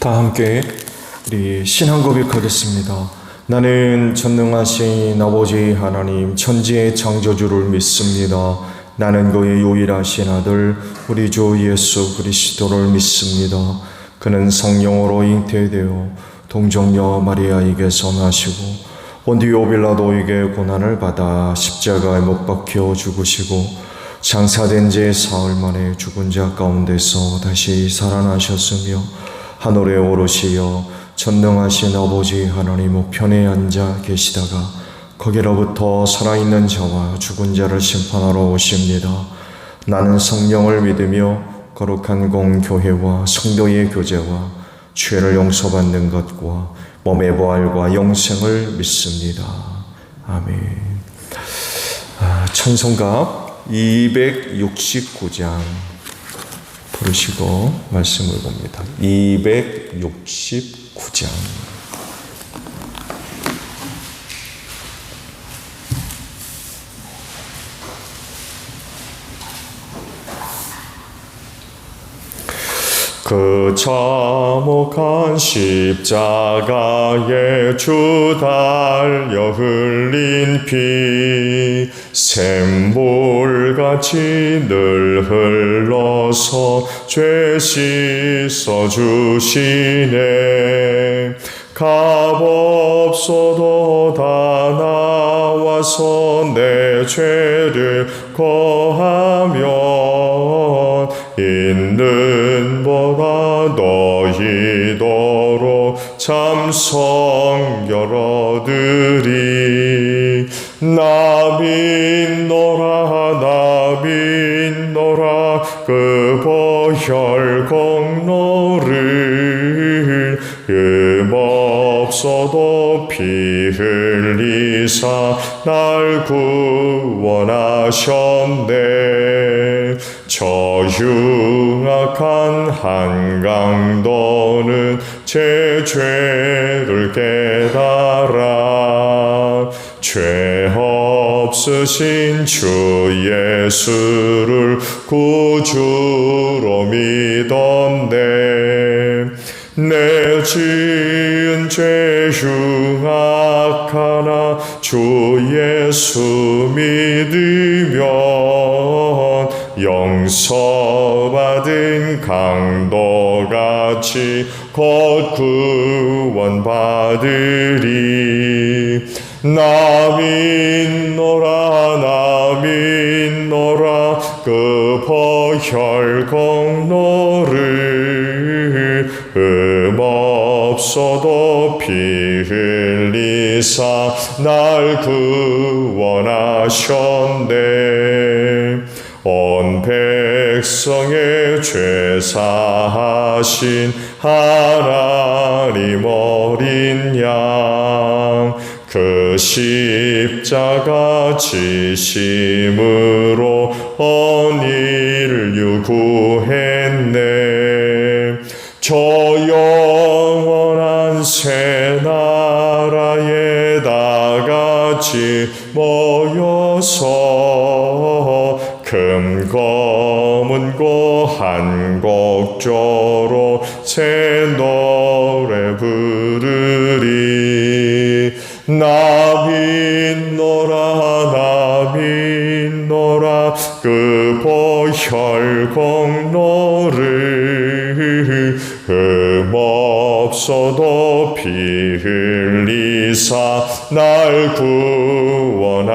다 함께 우리 신앙 고백하겠습니다. 나는 전능하신 아버지 하나님 천지의 창조주를 믿습니다. 나는 그의 유일하신 아들 우리 주 예수 그리스도를 믿습니다. 그는 성령으로 잉태되어 동정녀 마리아에게서 나시고 본디오 빌라도에게 고난을 받아 십자가에 못 박혀 죽으시고 장사된 지 사흘 만에 죽은 자 가운데서 다시 살아나셨으며 하늘에 오르시어 전능하신 아버지 하나님 우편에 앉아 계시다가 거기로부터 살아있는 자와 죽은 자를 심판하러 오십니다. 나는 성령을 믿으며 거룩한 공교회와 성도의 교제와 죄를 용서받는 것과 몸의 부활과 영생을 믿습니다. 아멘. 찬송가 269장 부르시고 말씀을 봅니다. 269장. 그 참혹한 십자가에 주 달려 흘린 피 샘물같이 늘 흘러서 죄 씻어 주시네. 값없어도 다 나와서 내 죄를 거하면 있는 보다 너희도록 참성 여러들이 나 믿노라 그 보혈 공로를 없어도 피 흘리사 날 구원하셨네. 저 흉악한 한강도는 제 죄를 깨달아 죄 없으신 주 예수를 구주로 믿었네. 내 지은 죄 흉악하나 주 예수 믿으면 용서받은 강도같이 곧 구원받으리. 나 믿노라 그 보혈 공로를 없어도 피 흘리사 날 구원하셨네. 온 백성의 죄 사하신 하나님 어린 양 그 십자가 지심으로 온 인류 구했네. 저 영원한 새 나라에 다 같이 모여서 금 검은 고 한 곡조로 새 노래 부르리. 나 믿노라 그 보혈 공로를 없어도 피 흘리사 날 구원하셨네.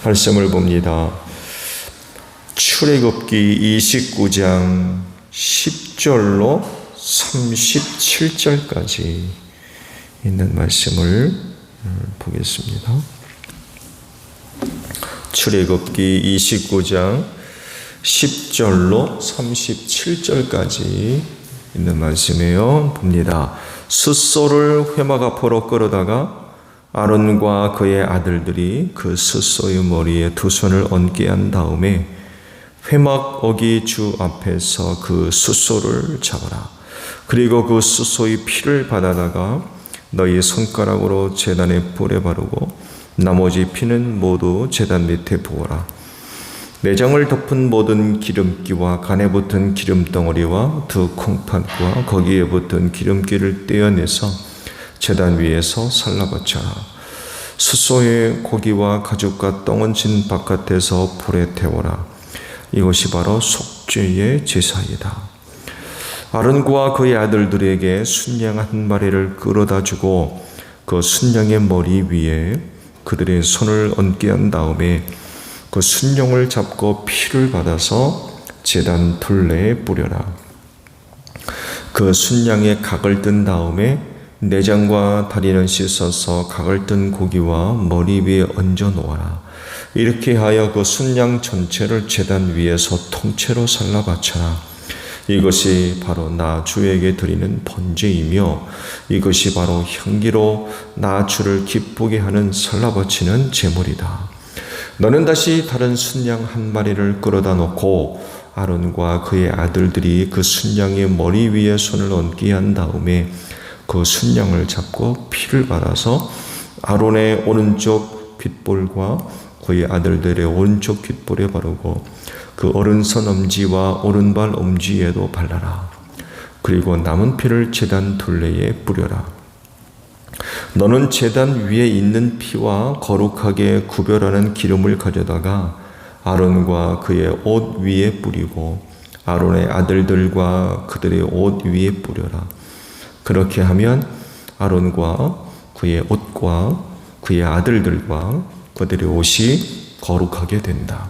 말씀을 봅니다. 출애굽기 29장 10절로 37절까지 있는 말씀을 보겠습니다. 출애굽기 29장 10절로 37절까지 있는 말씀이에요. 봅니다. 숫소를 회막 앞으로 끌어다가 아론과 그의 아들들이 그 숫소의 머리에 두 손을 얹게 한 다음에 회막 어기 주 앞에서 그 숫소를 잡아라. 그리고 그 숫소의 피를 받아다가 너희 손가락으로 제단에 뿌려 바르고 나머지 피는 모두 제단 밑에 부어라. 내장을 덮은 모든 기름기와 간에 붙은 기름덩어리와 두 콩팥과 거기에 붙은 기름기를 떼어내서 제단 위에서 살라바쳐라. 숫소의 고기와 가죽과 똥은 진 바깥에서 불에 태워라. 이것이 바로 속죄의 제사이다. 아론과 그의 아들들에게 순양 한 마리를 끌어다 주고 그 순양의 머리 위에 그들의 손을 얹게 한 다음에 그 순양을 잡고 피를 받아서 제단 둘레에 뿌려라. 그 순양의 각을 뜬 다음에 내장과 다리는 씻어서 각을 뜬 고기와 머리 위에 얹어 놓아라. 이렇게 하여 그 순양 전체를 제단 위에서 통째로 살라 바쳐라. 이것이 바로 나 주에게 드리는 번제이며 이것이 바로 향기로 나 주를 기쁘게 하는 살라 바치는 제물이다. 너는 다시 다른 순양 한 마리를 끌어다 놓고 아론과 그의 아들들이 그 순양의 머리 위에 손을 얹게 한 다음에 그 순양을 잡고 피를 발라서 아론의 오른쪽 귓볼과 그의 아들들의 오른쪽 귓볼에 바르고 그 오른손 엄지와 오른발 엄지에도 발라라. 그리고 남은 피를 제단 둘레에 뿌려라. 너는 제단 위에 있는 피와 거룩하게 구별하는 기름을 가져다가 아론과 그의 옷 위에 뿌리고 아론의 아들들과 그들의 옷 위에 뿌려라. 그렇게 하면 아론과 그의 옷과 그의 아들들과 그들의 옷이 거룩하게 된다.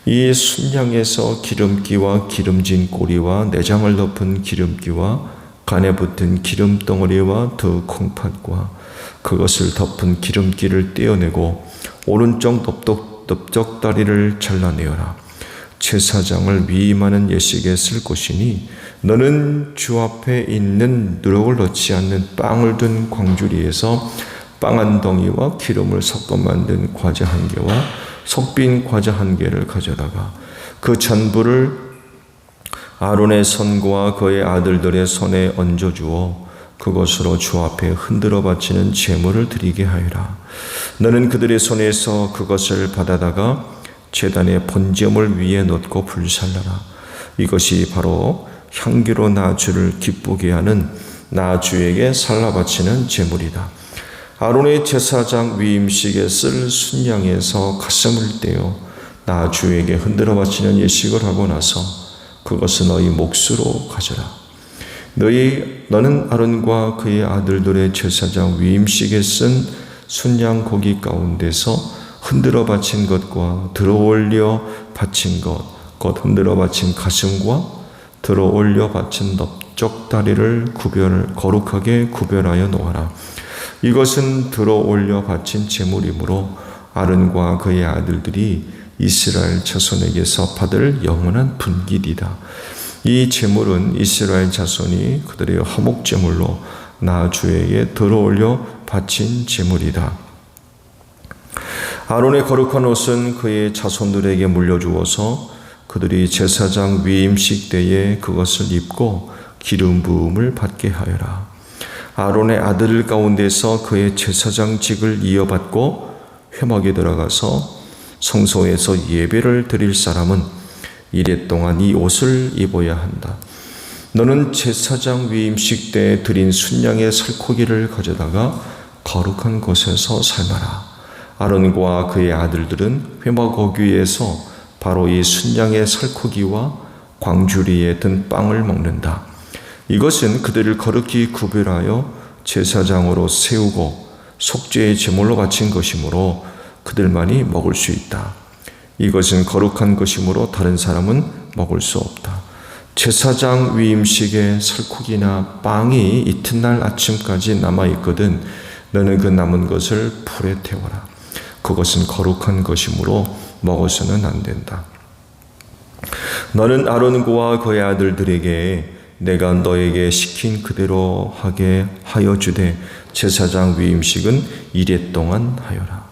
이 순양에서 기름기와 기름진 꼬리와 내장을 덮은 기름기와 간에 붙은 기름덩어리와 두 콩팥과 그것을 덮은 기름기를 떼어내고 오른쪽 넓적다리를 잘라내어라. 제사장을 위임하는 예식에 쓸 것이니 너는 주 앞에 있는 누룩을 넣지 않는 빵을 둔 광주리에서 빵 한 덩이와 기름을 섞어 만든 과자 한 개와 속빈 과자 한 개를 가져다가 그 전부를 아론의 손과 그의 아들들의 손에 얹어주어 그것으로 주 앞에 흔들어 바치는 제물을 드리게 하여라. 너는 그들의 손에서 그것을 받아다가 제단의 번제물 위에 놓고 불살라라. 이것이 바로 향기로 나 주를 기쁘게 하는 나 주에게 살라 바치는 제물이다. 아론의 제사장 위임식에 쓸 순양에서 가슴을 떼어 나 주에게 흔들어 바치는 예식을 하고 나서 그것은 너희 몫으로 가져라. 너는 아론과 그의 아들들의 제사장 위임식에 쓴 순양 고기 가운데서 흔들어 바친 것과 들어올려 바친 것, 곧 흔들어 바친 가슴과 들어올려 바친 넓적 다리를 거룩하게 구별하여 놓아라. 이것은 들어올려 바친 제물이므로 아론과 그의 아들들이 이스라엘 자손에게서 받을 영원한 분깃이다. 이 제물은 이스라엘 자손이 그들의 화목제물로 나 주에게 들어올려 바친 제물이다. 아론의 거룩한 옷은 그의 자손들에게 물려주어서 그들이 제사장 위임식 때에 그것을 입고 기름 부음을 받게 하여라. 아론의 아들 가운데서 그의 제사장직을 이어받고 회막에 들어가서 성소에서 예배를 드릴 사람은 이레 동안 이 옷을 입어야 한다. 너는 제사장 위임식 때 드린 순양의 살코기를 가져다가 거룩한 곳에서 삶아라. 아론과 그의 아들들은 회막 어귀에서 바로 이 순양의 살코기와 광주리에 든 빵을 먹는다. 이것은 그들을 거룩히 구별하여 제사장으로 세우고 속죄의 제물로 바친 것이므로 그들만이 먹을 수 있다. 이것은 거룩한 것이므로 다른 사람은 먹을 수 없다. 제사장 위임식에 살코기나 빵이 이튿날 아침까지 남아있거든 너는 그 남은 것을 불에 태워라. 그것은 거룩한 것이므로 먹어서는 안 된다. 너는 아론과 그의 아들들에게 내가 너에게 시킨 그대로 하게 하여 주되 제사장 위임식은 이레 동안 하여라.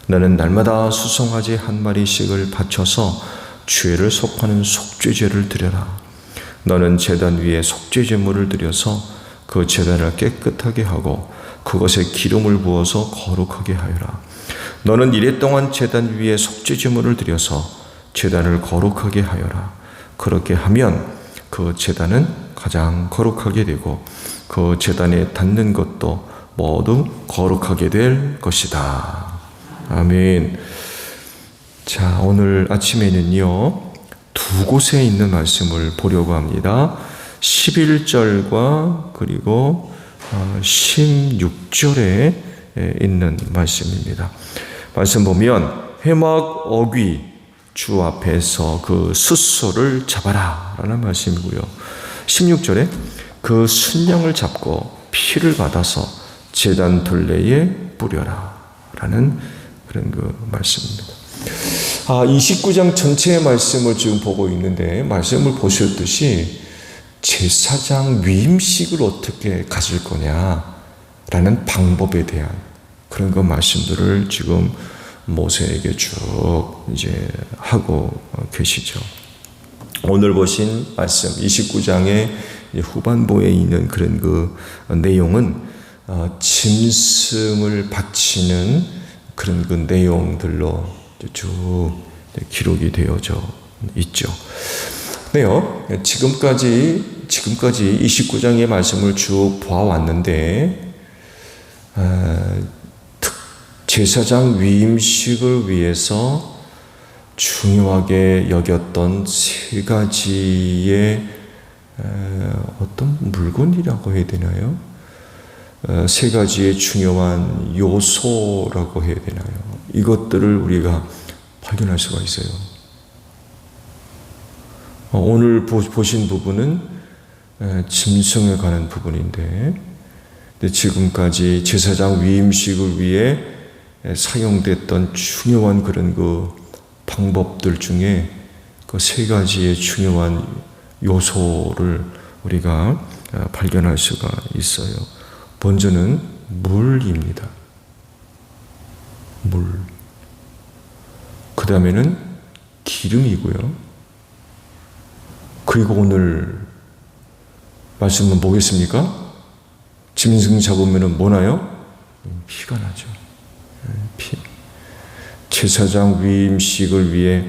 너는 날마다 수송아지 한 마리씩을 바쳐서 죄를 속하는 속죄제를 드려라. 너는 제단 위에 속죄제물을 드려서 그 제단을 깨끗하게 하고 그것에 기름을 부어서 거룩하게 하여라. 너는 이레 동안 제단 위에 속죄제물을 드려서 제단을 거룩하게 하여라. 그렇게 하면 그 제단은 가장 거룩하게 되고 그 제단에 닿는 것도 모두 거룩하게 될 것이다. 아멘. 자, 오늘 아침에는요, 두 곳에 있는 말씀을 보려고 합니다. 11절과 그리고 16절에 있는 말씀입니다. 말씀 보면 회막 어귀 주 앞에서 그 숫소를 잡아라 라는 말씀이고요. 16절에 그 순양을 잡고 피를 받아서 제단 둘레에 뿌려라 라는 그런 그 말씀입니다. 29장 전체의 말씀을 지금 보고 있는데 말씀을 보셨듯이 제사장 위임식을 어떻게 가질 거냐라는 방법에 대한 그런 그 말씀들을 지금 모세에게 쭉 이제 하고 계시죠. 오늘 보신 말씀 29장의 후반부에 있는 그런 그 내용은 짐승을 바치는 그런 그 내용들로 쭉 기록이 되어져 있죠. 네요. 지금까지 29장의 말씀을 쭉 보아왔는데 제사장 위임식을 위해서 중요하게 여겼던 세 가지의 어떤 물건이라고 해야 되나요? 세 가지의 중요한 요소라고 해야 되나요? 이것들을 우리가 발견할 수가 있어요. 오늘 보신 부분은 짐승에 관한 부분인데 지금까지 제사장 위임식을 위해 사용됐던 중요한 그런 그 방법들 중에 그 세 가지의 중요한 요소를 우리가 발견할 수가 있어요. 먼저는 물입니다. 물. 그 다음에는 기름이고요. 그리고 오늘 말씀은 뭐겠습니까? 짐승 잡으면 뭐 나요? 피가 나죠. 피. 제사장 위임식을 위해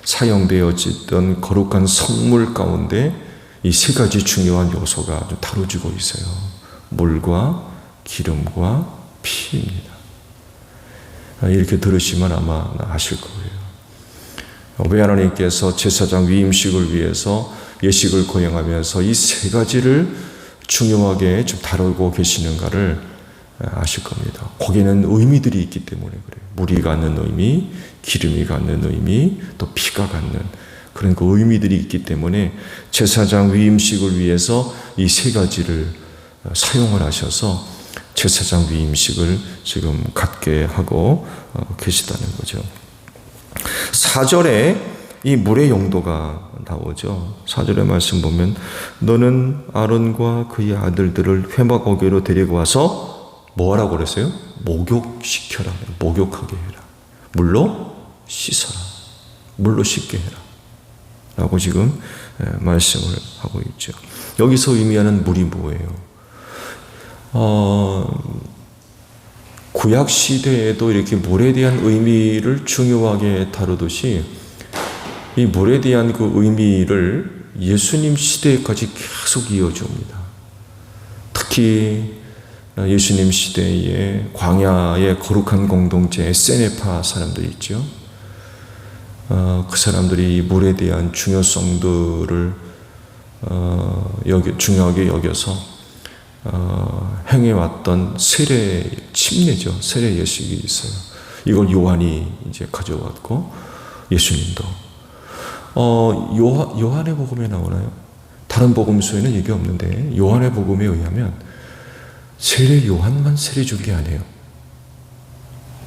사용되어지던 거룩한 성물 가운데 이 세 가지 중요한 요소가 다뤄지고 있어요. 물과 기름과 피입니다. 이렇게 들으시면 아마 아실 거예요. 왜 하나님께서 제사장 위임식을 위해서 예식을 거행하면서 이 세 가지를 중요하게 좀 다루고 계시는가를 아실 겁니다. 거기에는 의미들이 있기 때문에 그래요. 물이 갖는 의미, 기름이 갖는 의미, 또 피가 갖는 그런 그 의미들이 있기 때문에 제사장 위임식을 위해서 이 세 가지를 사용을 하셔서 제사장 위임식을 지금 갖게 하고 계시다는 거죠. 4절에 이 물의 용도가 나오죠. 4절의 말씀 보면 너는 아론과 그의 아들들을 회막 어귀로 데리고 와서 뭐 하라고 그랬어요? 목욕시켜라. 목욕하게 해라. 물로 씻어라. 물로 씻게 해라. 라고 지금 말씀을 하고 있죠. 여기서 의미하는 물이 뭐예요? 구약 시대에도 이렇게 물에 대한 의미를 중요하게 다루듯이 이 물에 대한 그 의미를 예수님 시대까지 계속 이어져 옵니다. 특히 예수님 시대에 광야의 거룩한 공동체 세네파 사람들이 있죠. 그 사람들이 물에 대한 중요성들을 중요하게 여겨서 행해왔던 세례 침례죠. 세례 예식이 있어요. 이걸 요한이 이제 가져왔고 예수님도 요한의 복음에 나오나요? 다른 복음서에는 이게 없는데 요한의 복음에 의하면 세례 요한만 세례 준 게 아니에요.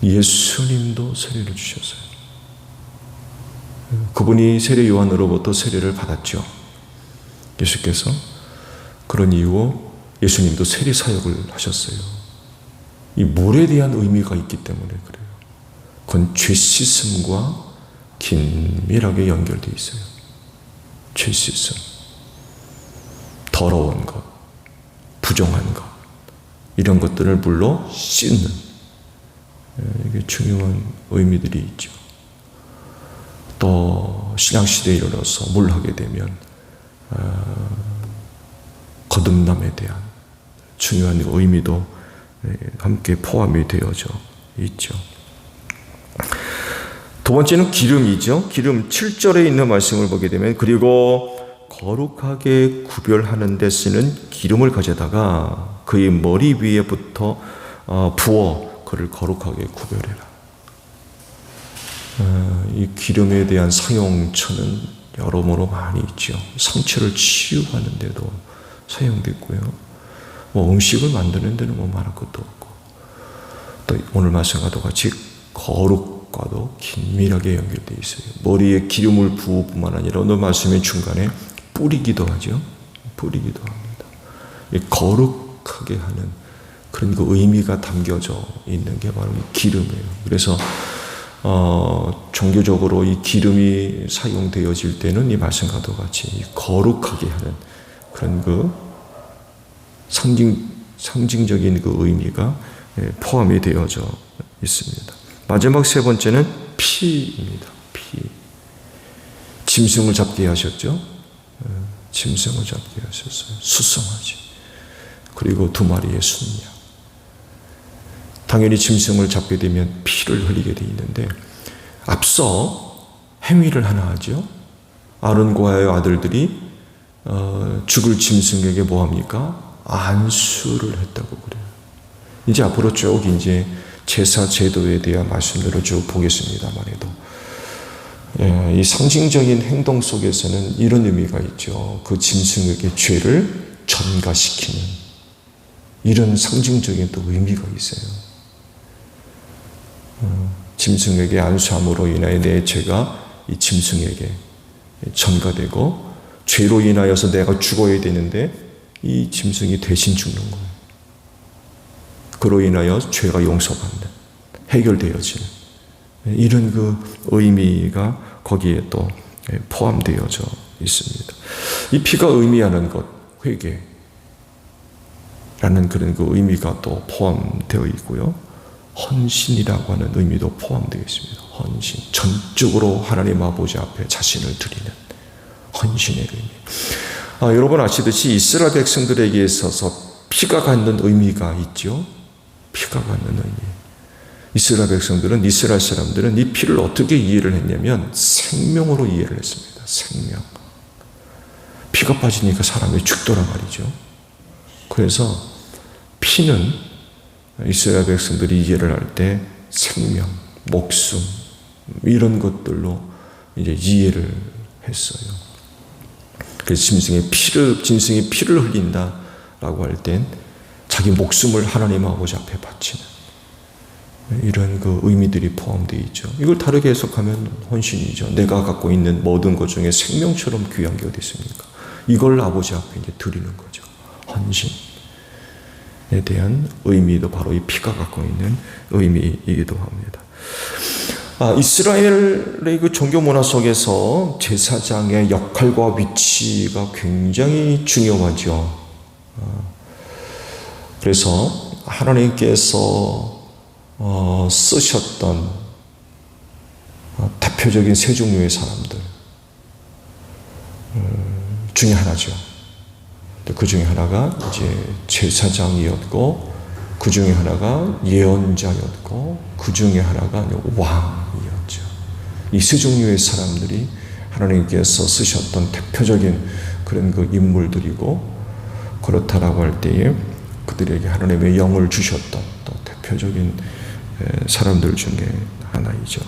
예수님도 세례를 주셨어요. 그분이 세례 요한으로부터 세례를 받았죠. 예수께서. 그런 이유로 예수님도 세례 사역을 하셨어요. 이 물에 대한 의미가 있기 때문에 그래요. 그건 죄 씻음과 긴밀하게 연결되어 있어요. 죄 씻음, 더러운 것, 부정한 것, 이런 것들을 물로 씻는 이게 중요한 의미들이 있죠. 또 신약시대에 이르러서 뭘 하게 되면 거듭남에 대한 중요한 의미도 함께 포함이 되어져 있죠. 두 번째는 기름이죠. 기름 7절에 있는 말씀을 보게 되면 그리고 거룩하게 구별하는 데 쓰는 기름을 가져다가 그의 머리 위에부터 부어 그를 거룩하게 구별해라. 이 기름에 대한 사용처는 여러모로 많이 있죠. 상처를 치유하는 데도 사용됐고요. 음식을 만드는 데는 말할 것도 없고, 또 오늘 말씀과도 같이 거룩과도 긴밀하게 연결되어 있어요. 머리에 기름을 부을 뿐만 아니라 오늘 말씀의 중간에 뿌리기도 하죠. 뿌리기도 합니다. 거룩하게 하는 그런 그 의미가 담겨져 있는 게 바로 이 기름이에요. 그래서 종교적으로 이 기름이 사용되어질 때는 이 말씀과도 같이 거룩하게 하는 그런 그 상징적인 그 의미가 포함이 되어져 있습니다. 마지막 세 번째는 피입니다. 피. 짐승을 잡게 하셨죠. 짐승을 잡게 하셨어요. 수송아지. 그리고 2마리의 순양. 당연히 짐승을 잡게 되면 피를 흘리게 되어 있는데 앞서 행위를 하나 하죠. 아론과의 아들들이 죽을 짐승에게 뭐합니까? 안수를 했다고 그래요. 이제 앞으로 쭉 이제 제사 제도에 대한 말씀들을 쭉 보겠습니다만 해도 이 상징적인 행동 속에서는 이런 의미가 있죠. 그 짐승에게 죄를 전가시키는 이런 상징적인 또 의미가 있어요. 짐승에게 안수함으로 인하여 내 죄가 이 짐승에게 전가되고 죄로 인하여서 내가 죽어야 되는데 이 짐승이 대신 죽는 거예요. 그로 인하여 죄가 용서받는, 해결되어지는 이런 그 의미가 거기에 또 포함되어져 있습니다. 이 피가 의미하는 것, 회개라는 그런 그 의미가 또 포함되어 있고요. 헌신이라고 하는 의미도 포함되어 있습니다. 헌신, 전적으로 하나님 아버지 앞에 자신을 드리는 헌신의 의미. 여러분 아시듯이 이스라엘 백성들에게 있어서 피가 갖는 의미가 있죠. 피가 갖는 의미. 이스라엘 백성들은, 이스라엘 사람들은 이 피를 어떻게 이해를 했냐면 생명으로 이해를 했습니다. 생명. 피가 빠지니까 사람이 죽더라 말이죠. 그래서 피는 이스라엘 백성들이 이해를 할 때 생명, 목숨 이런 것들로 이제 이해를 했어요. 그래서 짐승이 피를 흘린다라고 할 땐 자기 목숨을 하나님 아버지 앞에 바치는 이런 그 의미들이 포함되어 있죠. 이걸 다르게 해석하면 헌신이죠. 내가 갖고 있는 모든 것 중에 생명처럼 귀한 게 어디 있습니까? 이걸 아버지 앞에 이제 드리는 거죠. 헌신에 대한 의미도 바로 이 피가 갖고 있는 의미이기도 합니다. 이스라엘의 그 종교 문화 속에서 제사장의 역할과 위치가 굉장히 중요하죠. 그래서 하나님께서 쓰셨던 대표적인 세 종류의 사람들 중에 하나죠. 그 중에 하나가 이제 제사장이었고, 그 중에 하나가 예언자였고, 그 중에 하나가 왕이었죠. 이 세 종류의 사람들이 하나님께서 쓰셨던 대표적인 그런 그 인물들이고, 그렇다라고 할 때에 그들에게 하나님의 영을 주셨던 또 대표적인 사람들 중에 하나이죠.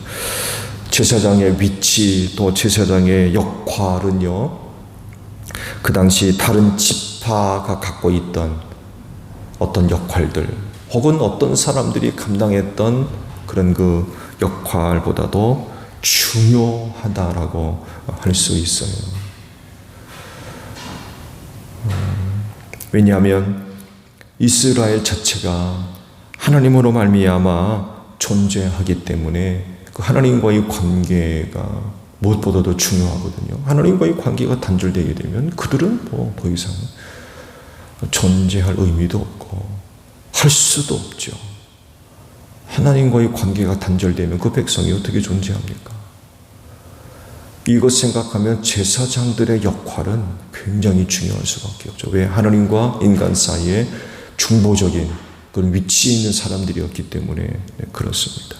제사장의 위치 또 제사장의 역할은요, 그 당시 다른 지파가 갖고 있던 어떤 역할들 혹은 어떤 사람들이 감당했던 그런 그 역할보다도 중요하다라고 할 수 있어요. 왜냐하면 이스라엘 자체가 하나님으로 말미암아 존재하기 때문에 그 하나님과의 관계가 무엇보다도 중요하거든요. 하나님과의 관계가 단절되게 되면 그들은 뭐 더 이상 존재할 의미도 없고 할 수도 없죠. 하나님과의 관계가 단절되면 그 백성이 어떻게 존재합니까? 이것 생각하면 제사장들의 역할은 굉장히 중요할 수밖에 없죠. 왜? 하나님과 인간 사이에 중보적인 그런 위치에 있는 사람들이었기 때문에 그렇습니다.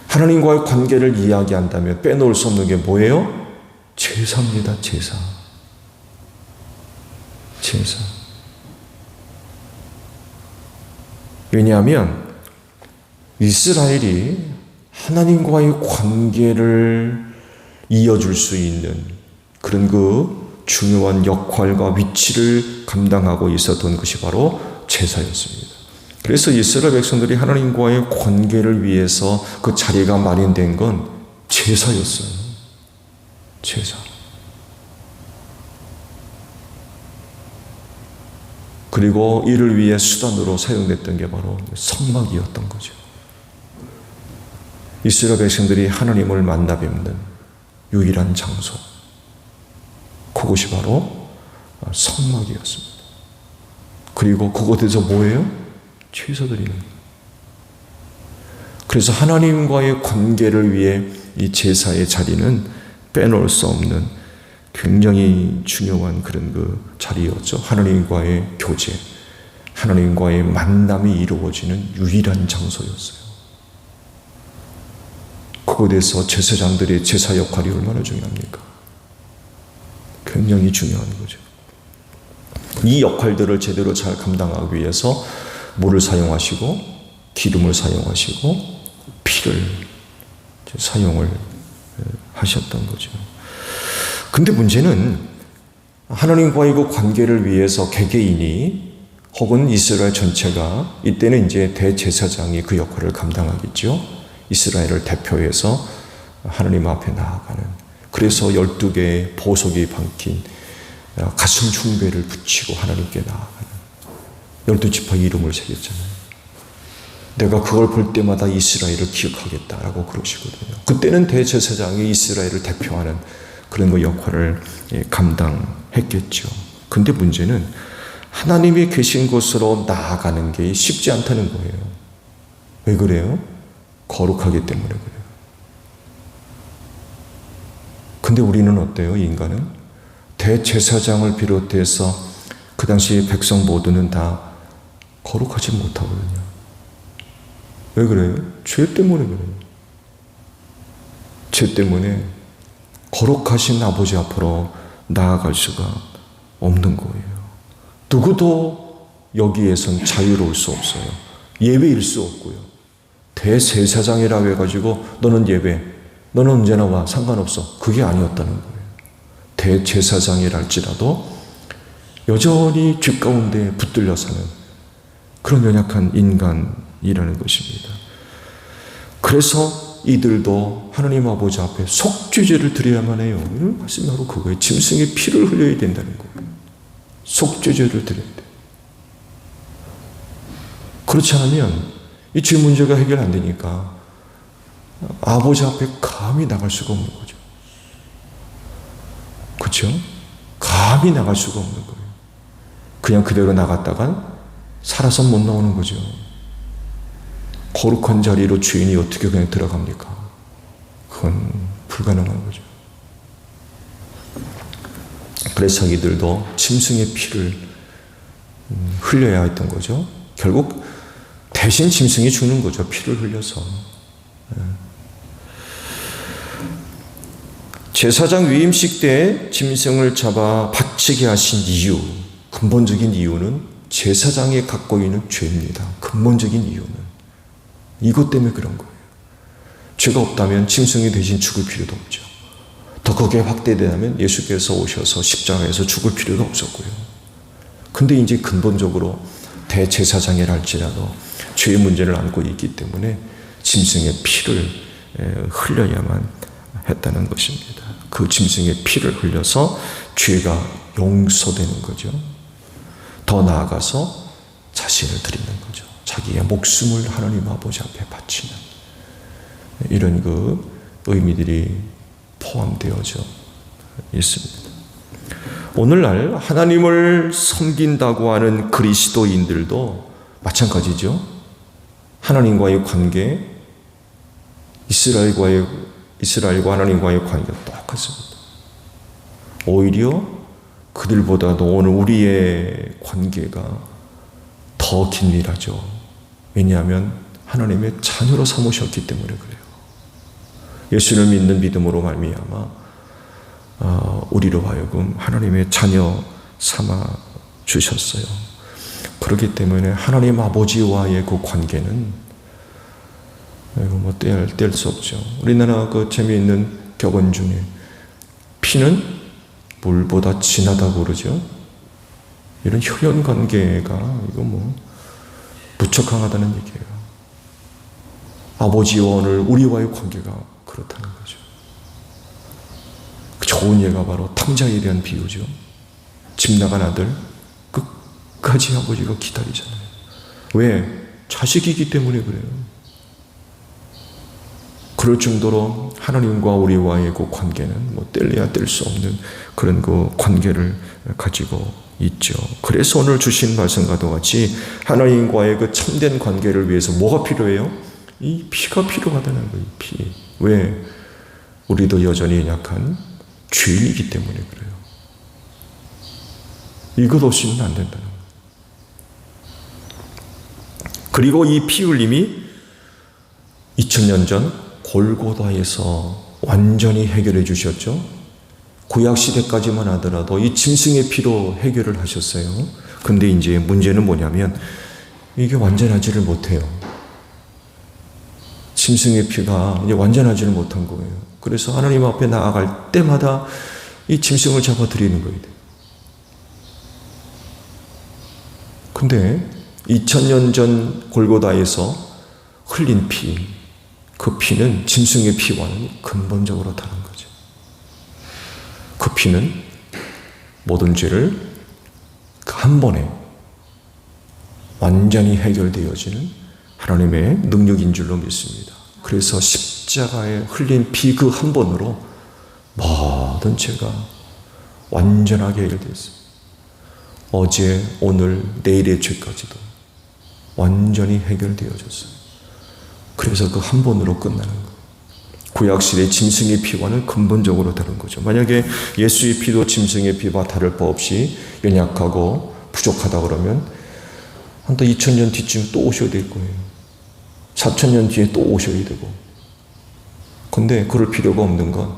하나님과의 관계를 이야기한다면 빼놓을 수 없는 게 뭐예요? 제사입니다. 제사. 왜냐하면 이스라엘이 하나님과의 관계를 이어줄 수 있는 그런 그 중요한 역할과 위치를 감당하고 있었던 것이 바로 제사였습니다. 그래서 이스라엘 백성들이 하나님과의 관계를 위해서 그 자리가 마련된 건 제사였어요. 제사. 그리고 이를 위해 수단으로 사용됐던 게 바로 성막이었던 거죠. 이스라엘 백성들이 하나님을 만나 뵙는 유일한 장소, 그것이 바로 성막이었습니다. 그리고 그곳에서 뭐예요? 제사 드리는 거예요. 그래서 하나님과의 관계를 위해 이 제사의 자리는 빼놓을 수 없는 굉장히 중요한 그런 그 자리였죠. 하나님과의 교제, 하나님과의 만남이 이루어지는 유일한 장소였어요. 그곳에서 제사장들의 제사 역할이 얼마나 중요합니까? 굉장히 중요한 거죠. 이 역할들을 제대로 잘 감당하기 위해서 물을 사용하시고 기름을 사용하시고 피를 사용을 하셨던 거죠. 근데 문제는 하나님과의 그 관계를 위해서 개개인이 혹은 이스라엘 전체가 이때는 이제 대제사장이 그 역할을 감당하겠죠. 이스라엘을 대표해서 하나님 앞에 나아가는, 그래서 12개의 보석이 박힌 가슴 흉배를 붙이고 하나님께 나아가는 12지파 이름을 새겼잖아요. 내가 그걸 볼 때마다 이스라엘을 기억하겠다라고 그러시거든요. 그때는 대제사장이 이스라엘을 대표하는 그런 그 역할을 감당했겠죠. 근데 문제는 하나님이 계신 곳으로 나아가는 게 쉽지 않다는 거예요. 왜 그래요? 거룩하기 때문에 그래요. 근데 우리는 어때요? 인간은 대제사장을 비롯해서 그 당시 백성 모두는 다 거룩하지 못하거든요. 왜 그래요? 죄 때문에 그래요. 죄 때문에 거룩하신 아버지 앞으로 나아갈 수가 없는 거예요. 누구도 여기에선 자유로울 수 없어요. 예외일 수 없고요. 대제사장이라고 해가지고 너는 예배, 너는 언제나 와, 상관없어. 그게 아니었다는 거예요. 대제사장이랄지라도 여전히 죄 가운데 붙들려 사는 그런 연약한 인간이라는 것입니다. 그래서 이들도 하나님 아버지 앞에 속죄제를 드려야만 해요. 이런 말씀이 바로 그거예요. 짐승의 피를 흘려야 된다는 거예요. 속죄제를 드려야 돼요. 그렇지 않으면 이 죄 문제가 해결 안 되니까 아버지 앞에 감히 나갈 수가 없는 거죠. 그렇죠? 감히 나갈 수가 없는 거예요. 그냥 그대로 나갔다간 살아서 못 나오는 거죠. 거룩한 자리로 죄인이 어떻게 그냥 들어갑니까? 그건 불가능한 거죠. 그래서 이들도 짐승의 피를 흘려야 했던 거죠. 결국 대신 짐승이 죽는 거죠. 피를 흘려서. 제사장 위임식 때 짐승을 잡아 바치게 하신 이유, 근본적인 이유는 제사장이 갖고 있는 죄입니다. 근본적인 이유는 이것 때문에 그런 거예요. 죄가 없다면 짐승이 대신 죽을 필요도 없죠. 더 그게 확대되면 예수께서 오셔서 십자가에서 죽을 필요도 없었고요. 근데 이제 근본적으로 대제사장이랄지라도 죄의 문제를 안고 있기 때문에 짐승의 피를 흘려야만 했다는 것입니다. 그 짐승의 피를 흘려서 죄가 용서되는 거죠. 더 나아가서 자신을 드리는 거죠. 자기의 목숨을 하나님 아버지 앞에 바치는 이런 그 의미들이 포함되어져 있습니다. 오늘날 하나님을 섬긴다고 하는 그리스도인들도 마찬가지죠. 하나님과의 관계, 이스라엘과의 이스라엘과 하나님과의 관계가 똑같습니다. 오히려 그들보다도 오늘 우리의 관계가 더 긴밀하죠. 왜냐하면 하나님의 자녀로 삼으셨기 때문에 그래요. 예수를 믿는 믿음으로 말미암아 우리로 하여금 하나님의 자녀 삼아 주셨어요. 그렇기 때문에 하나님 아버지와의 그 관계는 뗄 수 없죠. 우리나라 그 재미있는 격언 중에 피는 물보다 진하다고 그러죠. 이런 혈연 관계가 무척 강하다는 얘기예요. 아버지와 오늘 우리와의 관계가 그렇다는 거죠. 그 좋은 예가 바로 탕자에 대한 비유죠. 집 나간 아들 끝까지 아버지가 기다리잖아요. 왜? 자식이기 때문에 그래요. 그럴 정도로 하나님과 우리와의 그 관계는 뗄래야 뗄 수 없는 그런 그 관계를 가지고 있죠. 그래서 오늘 주신 말씀과도 같이 하나님과의 그 참된 관계를 위해서 뭐가 필요해요? 이 피가 필요하다는 거예요. 피. 왜? 우리도 여전히 약한 죄인이기 때문에 그래요. 이것 없이는 안 된다는 거예요. 그리고 이 피 흘림이 2000년 전 골고다에서 완전히 해결해 주셨죠. 구약시대까지만 하더라도 이 짐승의 피로 해결을 하셨어요. 근데 이제 문제는 뭐냐면 이게 완전하지를 못해요. 짐승의 피가 이제 완전하지를 못한 거예요. 그래서 하나님 앞에 나아갈 때마다 이 짐승을 잡아드리는 거예요. 근데 2000년 전 골고다에서 흘린 피, 그 피는 짐승의 피와는 근본적으로 다른 거죠. 그 피는 모든 죄를 한 번에 완전히 해결되어지는 하나님의 능력인 줄로 믿습니다. 그래서 십자가에 흘린 피 그 한 번으로 모든 죄가 완전하게 해결되었습니다. 어제, 오늘, 내일의 죄까지도 완전히 해결되어졌어요. 그래서 그 한 번으로 끝나는 거예요. 구약시대 짐승의 피와는 근본적으로 다른 거죠. 만약에 예수의 피도 짐승의 피와 다를 바 없이 연약하고 부족하다 그러면 한 또 2000년 뒤쯤 또 오셔야 될 거예요. 4000년 뒤에 또 오셔야 되고. 근데 그럴 필요가 없는 건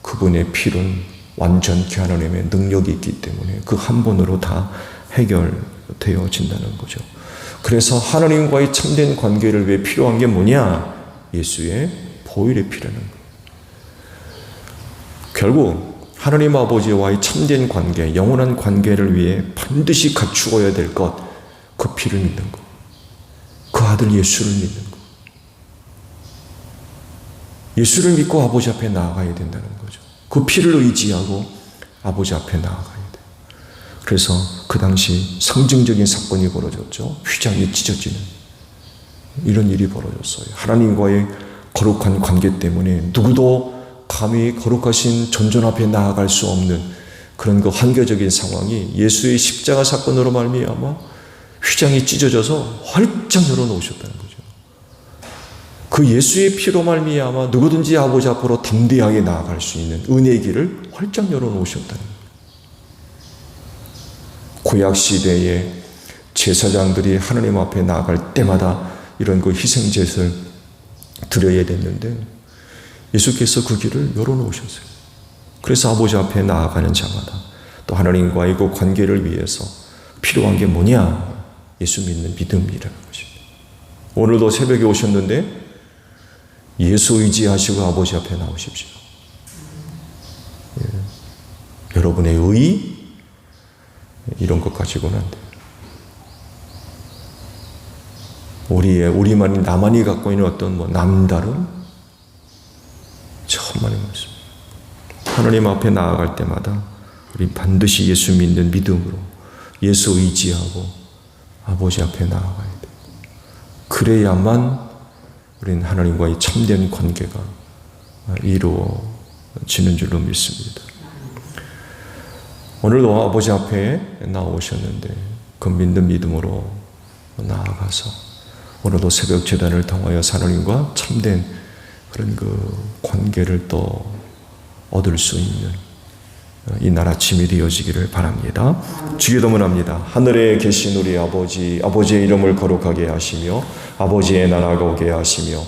그분의 피는 완전케 하나님의 능력이 있기 때문에 그 한 번으로 다 해결되어진다는 거죠. 그래서 하나님과의 참된 관계를 위해 필요한 게 뭐냐? 예수의 보혈의 피라는 거예요. 결국 하나님 아버지와의 참된 관계, 영원한 관계를 위해 반드시 갖추어야 될 것, 그 피를 믿는 것. 그 아들 예수를 믿는 것. 예수를 믿고 아버지 앞에 나아가야 된다는 거죠. 그 피를 의지하고 아버지 앞에 나아가야 돼요. 그래서 그 당시 상징적인 사건이 벌어졌죠. 휘장이 찢어지는 이런 일이 벌어졌어요. 하나님과의 거룩한 관계 때문에 누구도 감히 거룩하신 전전 앞에 나아갈 수 없는 그런 그 한계적인 상황이 예수의 십자가 사건으로 말미암아 휘장이 찢어져서 활짝 열어놓으셨다는 거죠. 그 예수의 피로 말미암아 누구든지 아버지 앞으로 담대하게 나아갈 수 있는 은혜의 길을 활짝 열어놓으셨다는 거예요. 구약시대의 제사장들이 하나님 앞에 나아갈 때마다 이런 그 희생제를 드려야 됐는데 예수께서 그 길을 열어놓으셨어요. 그래서 아버지 앞에 나아가는 자마다 또 하나님과의 그 관계를 위해서 필요한 게 뭐냐? 예수 믿는 믿음이라는 것입니다. 오늘도 새벽에 오셨는데 예수 의지하시고 아버지 앞에 나오십시오. 예. 여러분의 의 이런 것 가지고는 안 돼요. 우리만이 나만이 갖고 있는 어떤 남다른 천만의 말씀. 하나님 앞에 나아갈 때마다 우리 반드시 예수 믿는 믿음으로 예수 의지하고 아버지 앞에 나아가야 돼요. 그래야만 우리는 하나님과의 참된 관계가 이루어지는 줄로 믿습니다. 오늘도 아버지 앞에 나오셨는데 그 믿는 믿음으로 나아가서 오늘도 새벽 제단을 통하여 하나님과 참된 그런 그 관계를 또 얻을 수 있는 이 날 아침이 되어지기를 바랍니다. 주기도문합니다. 하늘에 계신 우리 아버지, 아버지의 이름을 거룩하게 하시며 아버지의 나라가 오게 하시며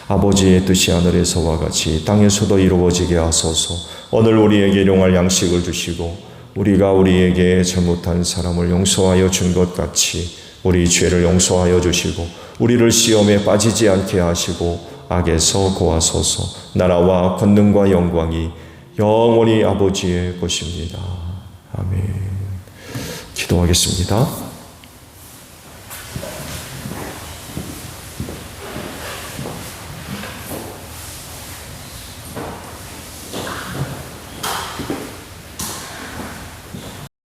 아버지의 뜻이 하늘에서와 같이 땅에서도 이루어지게 하소서. 오늘 우리에게 일용할 양식을 주시고 우리가 우리에게 잘못한 사람을 용서하여 준 것 같이 우리 죄를 용서하여 주시고 우리를 시험에 빠지지 않게 하시고 악에서 구하소서. 나라와 권능과 영광이 영원히 아버지의 것입니다. 아멘. 기도하겠습니다.